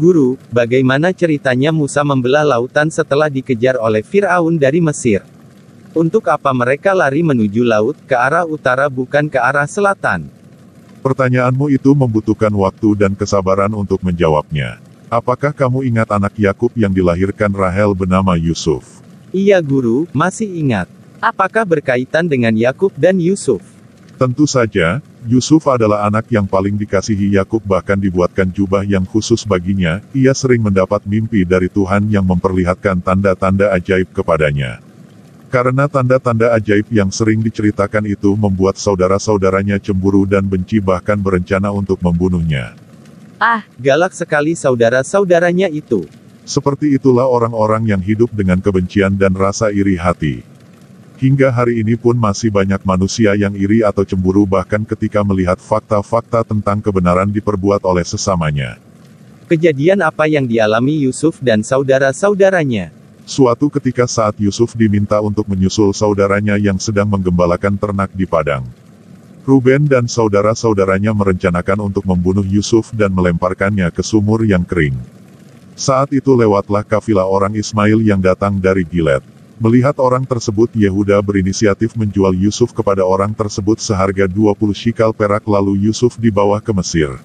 Guru, bagaimana ceritanya Musa membelah lautan setelah dikejar oleh Fir'aun dari Mesir? Untuk apa mereka lari menuju laut, ke arah utara bukan ke arah selatan? Pertanyaanmu itu membutuhkan waktu dan kesabaran untuk menjawabnya. Apakah kamu ingat anak Yakub yang dilahirkan Rahel bernama Yusuf? Iya guru, masih ingat. Apakah berkaitan dengan Yakub dan Yusuf? Tentu saja, Yusuf adalah anak yang paling dikasihi Yakub, bahkan dibuatkan jubah yang khusus baginya. Ia sering mendapat mimpi dari Tuhan yang memperlihatkan tanda-tanda ajaib kepadanya. Karena tanda-tanda ajaib yang sering diceritakan itu membuat saudara-saudaranya cemburu dan benci, bahkan berencana untuk membunuhnya. Galak sekali saudara-saudaranya itu. Seperti itulah orang-orang yang hidup dengan kebencian dan rasa iri hati. Hingga hari ini pun masih banyak manusia yang iri atau cemburu bahkan ketika melihat fakta-fakta tentang kebenaran diperbuat oleh sesamanya. Kejadian apa yang dialami Yusuf dan saudara-saudaranya? Suatu ketika saat Yusuf diminta untuk menyusul saudaranya yang sedang menggembalakan ternak di padang. Ruben dan saudara-saudaranya merencanakan untuk membunuh Yusuf dan melemparkannya ke sumur yang kering. Saat itu lewatlah kafilah orang Ismail yang datang dari Gilead. Melihat orang tersebut, Yehuda berinisiatif menjual Yusuf kepada orang tersebut seharga 20 shikal perak, lalu Yusuf dibawa ke Mesir.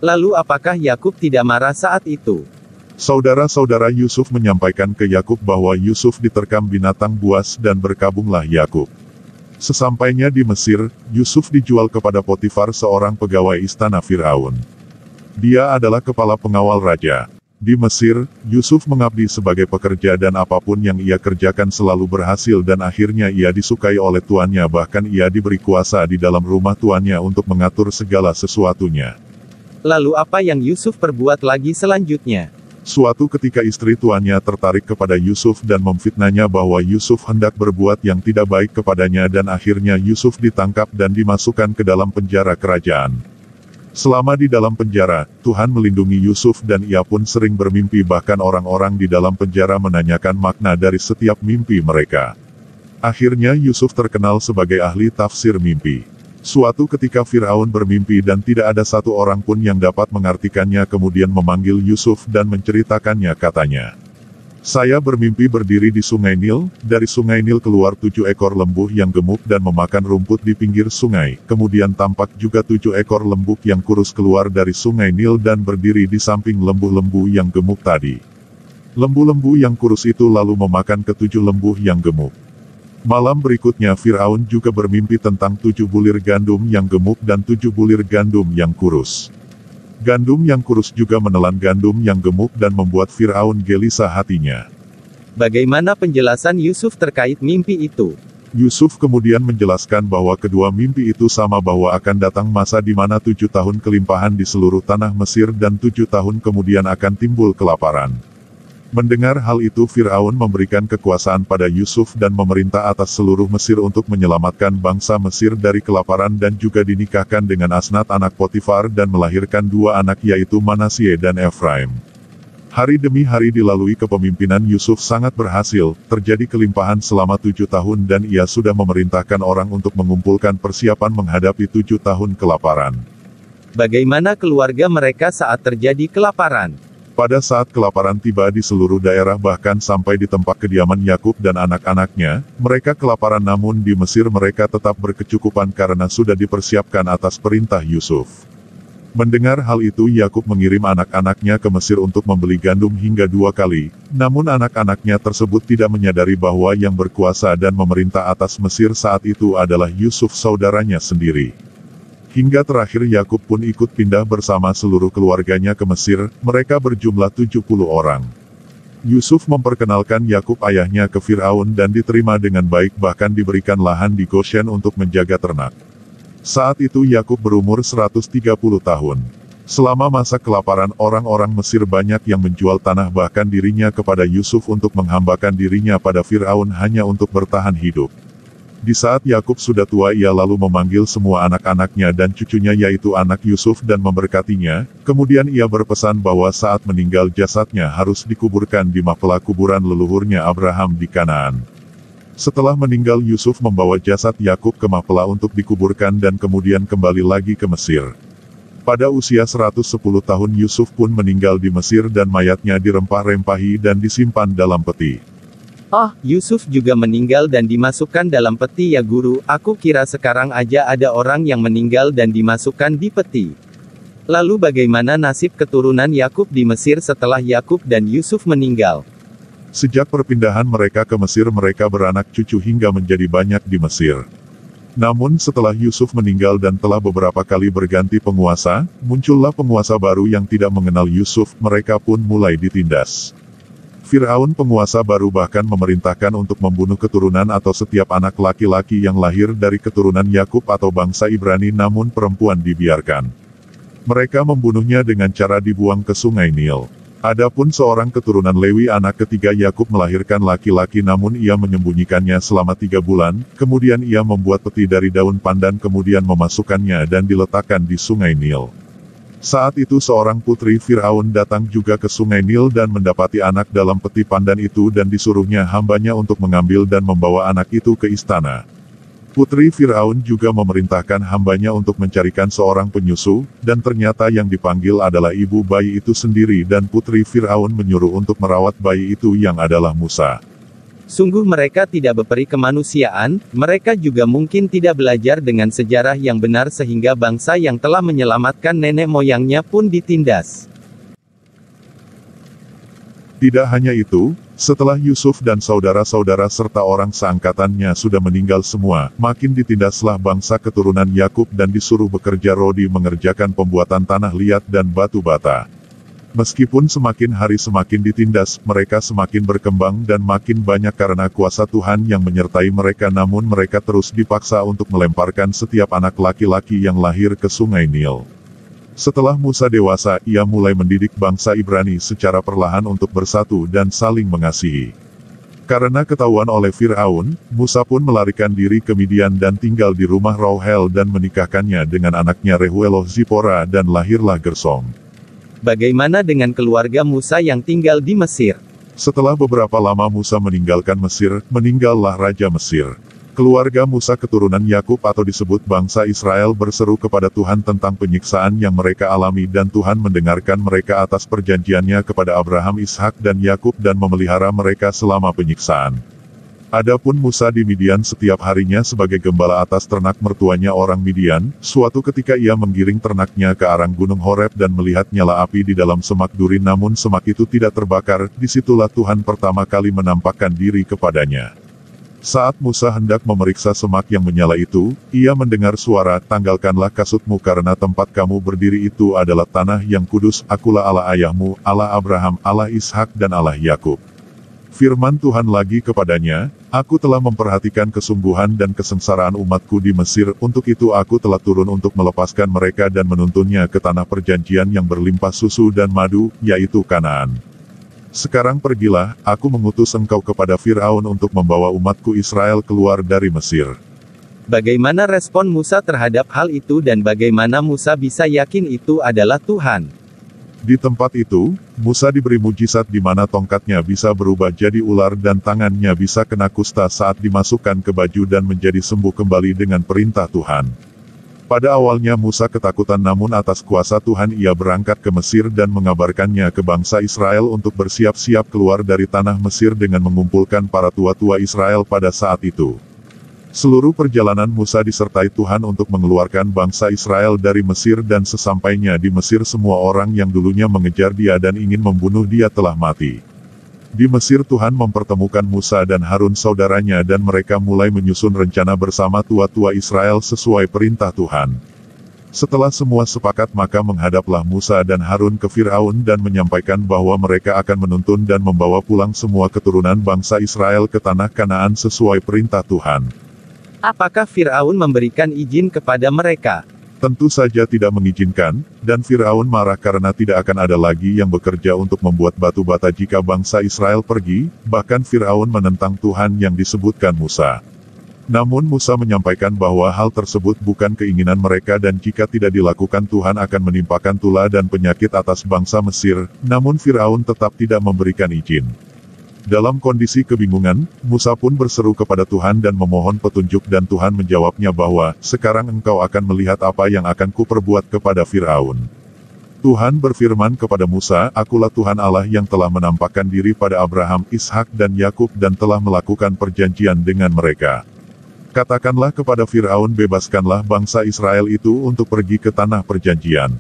Lalu apakah Yakub tidak marah saat itu? Saudara-saudara Yusuf menyampaikan ke Yakub bahwa Yusuf diterkam binatang buas dan berkabunglah Yakub. Sesampainya di Mesir, Yusuf dijual kepada Potifar, seorang pegawai istana Fir'aun. Dia adalah kepala pengawal raja. Di Mesir, Yusuf mengabdi sebagai pekerja dan apapun yang ia kerjakan selalu berhasil dan akhirnya ia disukai oleh tuannya, bahkan ia diberi kuasa di dalam rumah tuannya untuk mengatur segala sesuatunya. Lalu apa yang Yusuf perbuat lagi selanjutnya? Suatu ketika istri tuannya tertarik kepada Yusuf dan memfitnahnya bahwa Yusuf hendak berbuat yang tidak baik kepadanya, dan akhirnya Yusuf ditangkap dan dimasukkan ke dalam penjara kerajaan. Selama di dalam penjara, Tuhan melindungi Yusuf dan ia pun sering bermimpi, bahkan orang-orang di dalam penjara menanyakan makna dari setiap mimpi mereka. Akhirnya Yusuf terkenal sebagai ahli tafsir mimpi. Suatu ketika Fir'aun bermimpi dan tidak ada satu orang pun yang dapat mengartikannya, kemudian memanggil Yusuf dan menceritakannya. Katanya, "Saya bermimpi berdiri di sungai Nil, dari sungai Nil keluar 7 ekor lembu yang gemuk dan memakan rumput di pinggir sungai, kemudian tampak juga 7 ekor lembu yang kurus keluar dari sungai Nil dan berdiri di samping lembu-lembu yang gemuk tadi. Lembu-lembu yang kurus itu lalu memakan ke-7 lembu yang gemuk. Malam berikutnya Fir'aun juga bermimpi tentang 7 bulir gandum yang gemuk dan 7 bulir gandum yang kurus. Gandum yang kurus juga menelan gandum yang gemuk dan membuat Fir'aun gelisah hatinya." Bagaimana penjelasan Yusuf terkait mimpi itu? Yusuf kemudian menjelaskan bahwa kedua mimpi itu sama, bahwa akan datang masa di mana 7 tahun kelimpahan di seluruh tanah Mesir dan 7 tahun kemudian akan timbul kelaparan. Mendengar hal itu, Fir'aun memberikan kekuasaan pada Yusuf dan memerintah atas seluruh Mesir untuk menyelamatkan bangsa Mesir dari kelaparan, dan juga dinikahkan dengan Asnat anak Potifar dan melahirkan 2 anak, yaitu Manasye dan Efraim. Hari demi hari dilalui kepemimpinan Yusuf sangat berhasil, terjadi kelimpahan selama 7 tahun dan ia sudah memerintahkan orang untuk mengumpulkan persiapan menghadapi 7 tahun kelaparan. Bagaimana keluarga mereka saat terjadi kelaparan? Pada saat kelaparan tiba di seluruh daerah, bahkan sampai di tempat kediaman Yakub dan anak-anaknya, mereka kelaparan, namun di Mesir mereka tetap berkecukupan karena sudah dipersiapkan atas perintah Yusuf. Mendengar hal itu, Yakub mengirim anak-anaknya ke Mesir untuk membeli gandum hingga 2 kali, namun anak-anaknya tersebut tidak menyadari bahwa yang berkuasa dan memerintah atas Mesir saat itu adalah Yusuf, saudaranya sendiri. Hingga terakhir Yakub pun ikut pindah bersama seluruh keluarganya ke Mesir, mereka berjumlah 70 orang. Yusuf memperkenalkan Yakub ayahnya ke Fir'aun dan diterima dengan baik, bahkan diberikan lahan di Goshen untuk menjaga ternak. Saat itu Yakub berumur 130 tahun. Selama masa kelaparan, orang-orang Mesir banyak yang menjual tanah bahkan dirinya kepada Yusuf untuk menghambakan dirinya pada Fir'aun hanya untuk bertahan hidup. Di saat Yakub sudah tua, ia lalu memanggil semua anak-anaknya dan cucunya, yaitu anak Yusuf, dan memberkatinya. Kemudian ia berpesan bahwa saat meninggal jasadnya harus dikuburkan di Makpelah kuburan leluhurnya Abraham di Kanaan. Setelah meninggal, Yusuf membawa jasad Yakub ke Makpelah untuk dikuburkan dan kemudian kembali lagi ke Mesir. Pada usia 110 tahun Yusuf pun meninggal di Mesir dan mayatnya dirempah-rempahi dan disimpan dalam peti. Oh, Yusuf juga meninggal dan dimasukkan dalam peti ya guru, aku kira sekarang aja ada orang yang meninggal dan dimasukkan di peti. Lalu bagaimana nasib keturunan Yakub di Mesir setelah Yakub dan Yusuf meninggal? Sejak perpindahan mereka ke Mesir mereka beranak cucu hingga menjadi banyak di Mesir. Namun setelah Yusuf meninggal dan telah beberapa kali berganti penguasa, muncullah penguasa baru yang tidak mengenal Yusuf, mereka pun mulai ditindas. Firaun penguasa baru bahkan memerintahkan untuk membunuh keturunan atau setiap anak laki-laki yang lahir dari keturunan Yakub atau bangsa Ibrani namun perempuan dibiarkan. Mereka membunuhnya dengan cara dibuang ke sungai Nil. Adapun seorang keturunan Lewi anak ketiga Yakub melahirkan laki-laki namun ia menyembunyikannya selama 3 bulan, kemudian ia membuat peti dari daun pandan kemudian memasukkannya dan diletakkan di sungai Nil. Saat itu seorang putri Firaun datang juga ke sungai Nil dan mendapati anak dalam peti pandan itu dan disuruhnya hambanya untuk mengambil dan membawa anak itu ke istana. Putri Firaun juga memerintahkan hambanya untuk mencarikan seorang penyusu, dan ternyata yang dipanggil adalah ibu bayi itu sendiri dan putri Firaun menyuruh untuk merawat bayi itu yang adalah Musa. Sungguh mereka tidak berperi kemanusiaan, mereka juga mungkin tidak belajar dengan sejarah yang benar sehingga bangsa yang telah menyelamatkan nenek moyangnya pun ditindas. Tidak hanya itu, setelah Yusuf dan saudara-saudara serta orang seangkatannya sudah meninggal semua, makin ditindaslah bangsa keturunan Yakub dan disuruh bekerja rodi mengerjakan pembuatan tanah liat dan batu bata. Meskipun semakin hari semakin ditindas, mereka semakin berkembang dan makin banyak karena kuasa Tuhan yang menyertai mereka namun mereka terus dipaksa untuk melemparkan setiap anak laki-laki yang lahir ke sungai Nil. Setelah Musa dewasa, ia mulai mendidik bangsa Ibrani secara perlahan untuk bersatu dan saling mengasihi. Karena ketahuan oleh Firaun, Musa pun melarikan diri ke Midian dan tinggal di rumah Rauhel dan menikahkannya dengan anaknya Rehueloh Zipora dan lahirlah Gersom. Bagaimana dengan keluarga Musa yang tinggal di Mesir? Setelah beberapa lama Musa meninggalkan Mesir, meninggallah Raja Mesir. Keluarga Musa keturunan Yakub atau disebut bangsa Israel berseru kepada Tuhan tentang penyiksaan yang mereka alami dan Tuhan mendengarkan mereka atas perjanjiannya kepada Abraham, Ishak dan Yakub dan memelihara mereka selama penyiksaan. Adapun Musa di Midian setiap harinya sebagai gembala atas ternak mertuanya orang Midian, suatu ketika ia menggiring ternaknya ke arah gunung Horeb dan melihat nyala api di dalam semak duri namun semak itu tidak terbakar, disitulah Tuhan pertama kali menampakkan diri kepadanya. Saat Musa hendak memeriksa semak yang menyala itu, ia mendengar suara, "Tanggalkanlah kasutmu karena tempat kamu berdiri itu adalah tanah yang kudus, akulah Allah ayahmu, Allah Abraham, Allah Ishak dan Allah Yakub." Firman Tuhan lagi kepadanya, "Aku telah memperhatikan kesungguhan dan kesengsaraan umatku di Mesir, untuk itu aku telah turun untuk melepaskan mereka dan menuntunnya ke tanah perjanjian yang berlimpah susu dan madu, yaitu Kanaan. Sekarang pergilah, aku mengutus engkau kepada Firaun untuk membawa umatku Israel keluar dari Mesir." Bagaimana respon Musa terhadap hal itu dan bagaimana Musa bisa yakin itu adalah Tuhan? Di tempat itu, Musa diberi mujizat di mana tongkatnya bisa berubah jadi ular dan tangannya bisa kena kusta saat dimasukkan ke baju dan menjadi sembuh kembali dengan perintah Tuhan. Pada awalnya Musa ketakutan namun atas kuasa Tuhan ia berangkat ke Mesir dan mengabarkannya ke bangsa Israel untuk bersiap-siap keluar dari tanah Mesir dengan mengumpulkan para tua-tua Israel pada saat itu. Seluruh perjalanan Musa disertai Tuhan untuk mengeluarkan bangsa Israel dari Mesir dan sesampainya di Mesir semua orang yang dulunya mengejar dia dan ingin membunuh dia telah mati. Di Mesir Tuhan mempertemukan Musa dan Harun saudaranya dan mereka mulai menyusun rencana bersama tua-tua Israel sesuai perintah Tuhan. Setelah semua sepakat maka menghadaplah Musa dan Harun ke Firaun dan menyampaikan bahwa mereka akan menuntun dan membawa pulang semua keturunan bangsa Israel ke tanah Kanaan sesuai perintah Tuhan. Apakah Firaun memberikan izin kepada mereka? Tentu saja tidak mengizinkan, dan Firaun marah karena tidak akan ada lagi yang bekerja untuk membuat batu bata jika bangsa Israel pergi, bahkan Firaun menentang Tuhan yang disebutkan Musa. Namun Musa menyampaikan bahwa hal tersebut bukan keinginan mereka dan jika tidak dilakukan Tuhan akan menimpakan tula dan penyakit atas bangsa Mesir, namun Firaun tetap tidak memberikan izin. Dalam kondisi kebingungan, Musa pun berseru kepada Tuhan dan memohon petunjuk dan Tuhan menjawabnya bahwa, sekarang engkau akan melihat apa yang akan kuperbuat kepada Firaun. Tuhan berfirman kepada Musa, Akulah Tuhan Allah yang telah menampakkan diri pada Abraham, Ishak dan Yakub dan telah melakukan perjanjian dengan mereka. Katakanlah kepada Firaun, bebaskanlah bangsa Israel itu untuk pergi ke tanah perjanjian.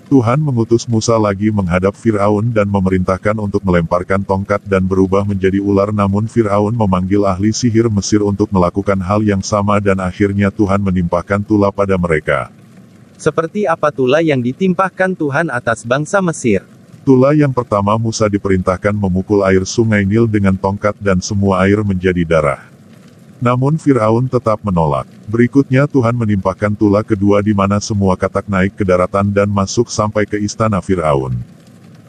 Tuhan mengutus Musa lagi menghadap Firaun dan memerintahkan untuk melemparkan tongkat dan berubah menjadi ular, namun Firaun memanggil ahli sihir Mesir untuk melakukan hal yang sama dan akhirnya Tuhan menimpahkan tula pada mereka. Seperti apa tula yang ditimpahkan Tuhan atas bangsa Mesir? Tula yang pertama, Musa diperintahkan memukul air sungai Nil dengan tongkat dan semua air menjadi darah. Namun Firaun tetap menolak. Berikutnya Tuhan menimpahkan tula kedua di mana semua katak naik ke daratan dan masuk sampai ke istana Firaun.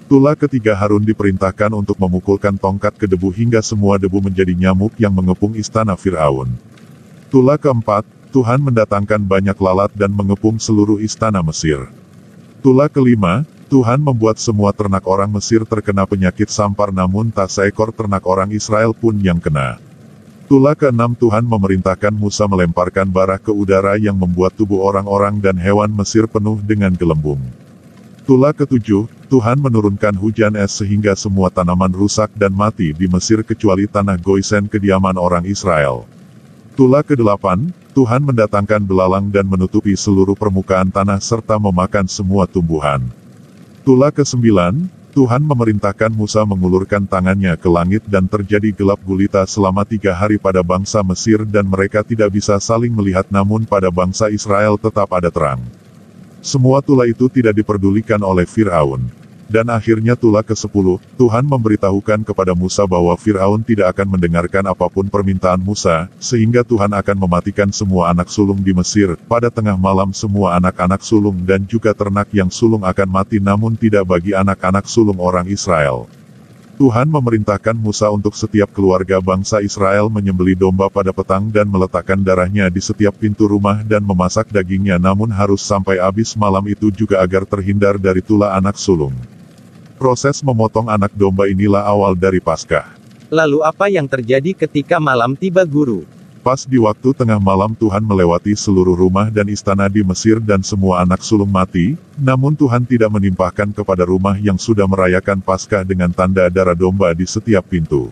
Tula ketiga, Harun diperintahkan untuk memukulkan tongkat ke debu hingga semua debu menjadi nyamuk yang mengepung istana Firaun. Tula keempat, Tuhan mendatangkan banyak lalat dan mengepung seluruh istana Mesir. Tula kelima, Tuhan membuat semua ternak orang Mesir terkena penyakit sampar, namun tak seekor ternak orang Israel pun yang kena. Tula keenam, Tuhan memerintahkan Musa melemparkan bara ke udara yang membuat tubuh orang-orang dan hewan Mesir penuh dengan gelembung. Tula ketujuh, Tuhan menurunkan hujan es sehingga semua tanaman rusak dan mati di Mesir kecuali tanah Goisen, kediaman orang Israel. Tula kedelapan, Tuhan mendatangkan belalang dan menutupi seluruh permukaan tanah serta memakan semua tumbuhan. Tula kesembilan, Tuhan memerintahkan Musa mengulurkan tangannya ke langit dan terjadi gelap gulita selama 3 hari pada bangsa Mesir dan mereka tidak bisa saling melihat, namun pada bangsa Israel tetap ada terang. Semua tula itu tidak diperdulikan oleh Firaun. Dan akhirnya tula ke-10, Tuhan memberitahukan kepada Musa bahwa Firaun tidak akan mendengarkan apapun permintaan Musa, sehingga Tuhan akan mematikan semua anak sulung di Mesir. Pada tengah malam semua anak-anak sulung dan juga ternak yang sulung akan mati, namun tidak bagi anak-anak sulung orang Israel. Tuhan memerintahkan Musa untuk setiap keluarga bangsa Israel menyembelih domba pada petang dan meletakkan darahnya di setiap pintu rumah dan memasak dagingnya, namun harus sampai habis malam itu juga agar terhindar dari tula anak sulung. Proses memotong anak domba inilah awal dari Paskah. Lalu apa yang terjadi ketika malam tiba, Guru? Pas di waktu tengah malam Tuhan melewati seluruh rumah dan istana di Mesir dan semua anak sulung mati, namun Tuhan tidak menimpahkan kepada rumah yang sudah merayakan Paskah dengan tanda darah domba di setiap pintu.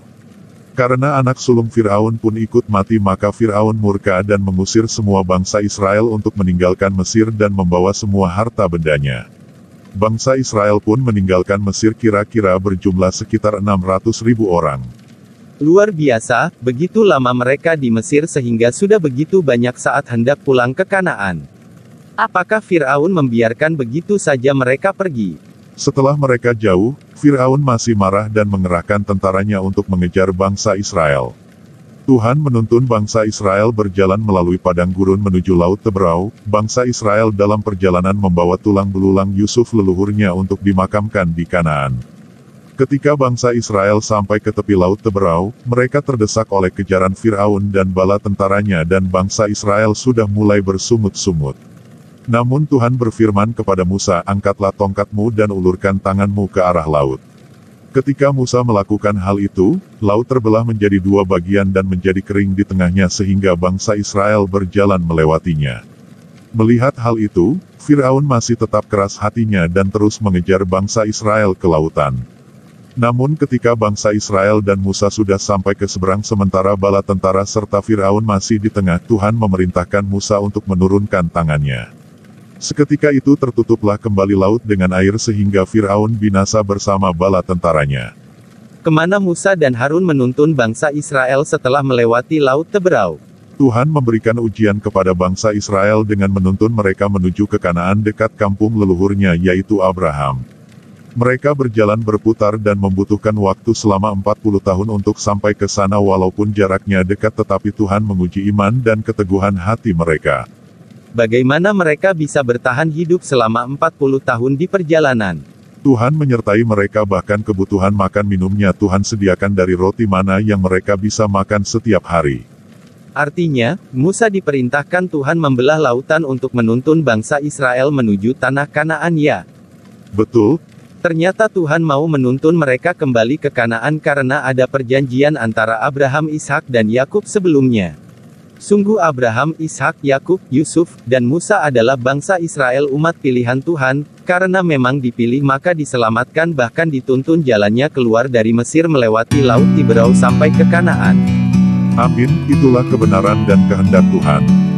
Karena anak sulung Firaun pun ikut mati, maka Firaun murka dan mengusir semua bangsa Israel untuk meninggalkan Mesir dan membawa semua harta bendanya. Bangsa Israel pun meninggalkan Mesir kira-kira berjumlah sekitar 600.000 orang. Luar biasa, begitu lama mereka di Mesir sehingga sudah begitu banyak saat hendak pulang ke Kanaan. Apakah Firaun membiarkan begitu saja mereka pergi? Setelah mereka jauh, Firaun masih marah dan mengerahkan tentaranya untuk mengejar bangsa Israel. Tuhan menuntun bangsa Israel berjalan melalui padang gurun menuju Laut Teberau. Bangsa Israel dalam perjalanan membawa tulang belulang Yusuf leluhurnya untuk dimakamkan di Kanaan. Ketika bangsa Israel sampai ke tepi Laut Teberau, mereka terdesak oleh kejaran Firaun dan bala tentaranya dan bangsa Israel sudah mulai bersungut-sungut. Namun Tuhan berfirman kepada Musa, angkatlah tongkatmu dan ulurkan tanganmu ke arah laut. Ketika Musa melakukan hal itu, laut terbelah menjadi 2 bagian dan menjadi kering di tengahnya sehingga bangsa Israel berjalan melewatinya. Melihat hal itu, Firaun masih tetap keras hatinya dan terus mengejar bangsa Israel ke lautan. Namun ketika bangsa Israel dan Musa sudah sampai ke seberang sementara bala tentara serta Firaun masih di tengah, Tuhan memerintahkan Musa untuk menurunkan tangannya. Seketika itu tertutuplah kembali laut dengan air sehingga Firaun binasa bersama bala tentaranya. Kemana Musa dan Harun menuntun bangsa Israel setelah melewati Laut Teberau? Tuhan memberikan ujian kepada bangsa Israel dengan menuntun mereka menuju ke Kanaan dekat kampung leluhurnya yaitu Abraham. Mereka berjalan berputar dan membutuhkan waktu selama 40 tahun untuk sampai ke sana walaupun jaraknya dekat, tetapi Tuhan menguji iman dan keteguhan hati mereka. Bagaimana mereka bisa bertahan hidup selama 40 tahun di perjalanan? Tuhan menyertai mereka, bahkan kebutuhan makan minumnya Tuhan sediakan dari roti mana yang mereka bisa makan setiap hari. Artinya, Musa diperintahkan Tuhan membelah lautan untuk menuntun bangsa Israel menuju tanah Kanaan, ya? Betul. Ternyata Tuhan mau menuntun mereka kembali ke Kanaan karena ada perjanjian antara Abraham, Ishak dan Yakub sebelumnya. Sungguh Abraham, Ishak, Yakub, Yusuf, dan Musa adalah bangsa Israel umat pilihan Tuhan, karena memang dipilih maka diselamatkan bahkan dituntun jalannya keluar dari Mesir melewati Laut Tiberau sampai ke Kanaan. Amin, itulah kebenaran dan kehendak Tuhan.